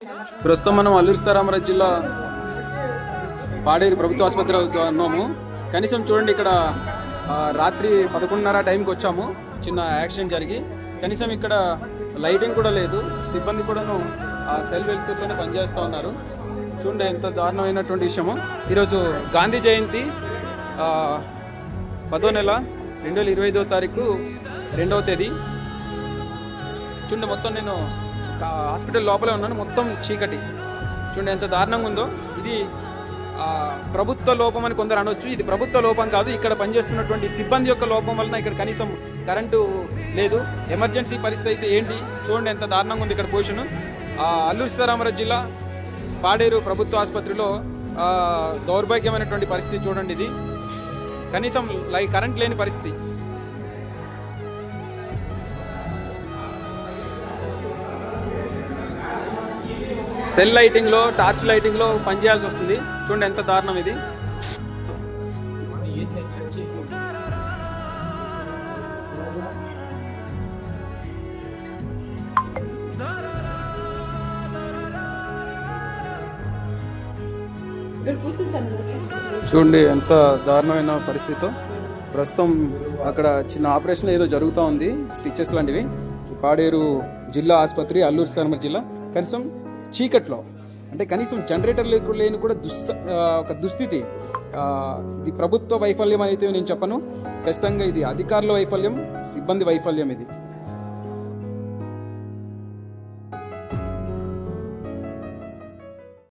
ప్రస్తుతం మనం అల్లూరి సీతారామరాజు జిల్లా పాడేరు ప్రభుత్వ ఆసుపత్రిలో ఉన్నాము. కనీసం చూడండి, ఇక్కడ రాత్రి 11:30 టైంకి వచ్చాము. చిన్న యాక్సిడెంట్ జరిగి కనీసం ఇక్కడ లైటింగ్ కూడా లేదు. సిబ్బంది కూడాను సెల్ వెలుతురుతోనే పనిచేస్తూ ఉన్నారు. చూడండి ఎంత దారుణమైనటువంటి విషయము. ఈరోజు గాంధీ జయంతి 10వ నెల 2025వ తారీఖు 2వ తేదీ. చూడండి, మొత్తం నేను హాస్పిటల్ లోపలే ఉన్నాను. మొత్తం చీకటి. చూడండి ఎంత దారుణంగా ఉందో. ఇది ప్రభుత్వ లోపం అని కొందరు అనొచ్చు. ఇది ప్రభుత్వ లోపం కాదు, ఇక్కడ పనిచేస్తున్నటువంటి సిబ్బంది యొక్క లోపం వలన ఇక్కడ కనీసం కరెంటు లేదు. ఎమర్జెన్సీ పరిస్థితి అయితే ఏంటి చూడండి ఎంత దారుణంగా ఉంది ఇక్కడ పొజిషన్. అల్లూరి సీతారామరాజు జిల్లా పాడేరు ప్రభుత్వ ఆసుపత్రిలో దౌర్భాగ్యమైనటువంటి పరిస్థితి చూడండి. ఇది కనీసం కరెంట్ లేని పరిస్థితి. సెల్ లైటింగ్లో, టార్చ్ లైటింగ్లో పనిచేయాల్సి వస్తుంది. చూడండి ఎంత దారుణం ఇది. చూడండి ఎంత దారుణమైన పరిస్థితితో. ప్రస్తుతం అక్కడ చిన్న ఆపరేషన్ ఏదో జరుగుతూ ఉంది, స్టిచెస్ లాంటివి. పాడేరు జిల్లా ఆసుపత్రి, అల్లూరి సీతారామరాజు జిల్లా. కనీసం చీకట్లో, అంటే కనీసం జనరేటర్ లేని కూడా ఒక దుస్థితి. ఇది ప్రభుత్వ వైఫల్యం అయితే నేను చెప్పను. ఖచ్చితంగా ఇది అధికారుల వైఫల్యం, సిబ్బంది వైఫల్యం ఇది.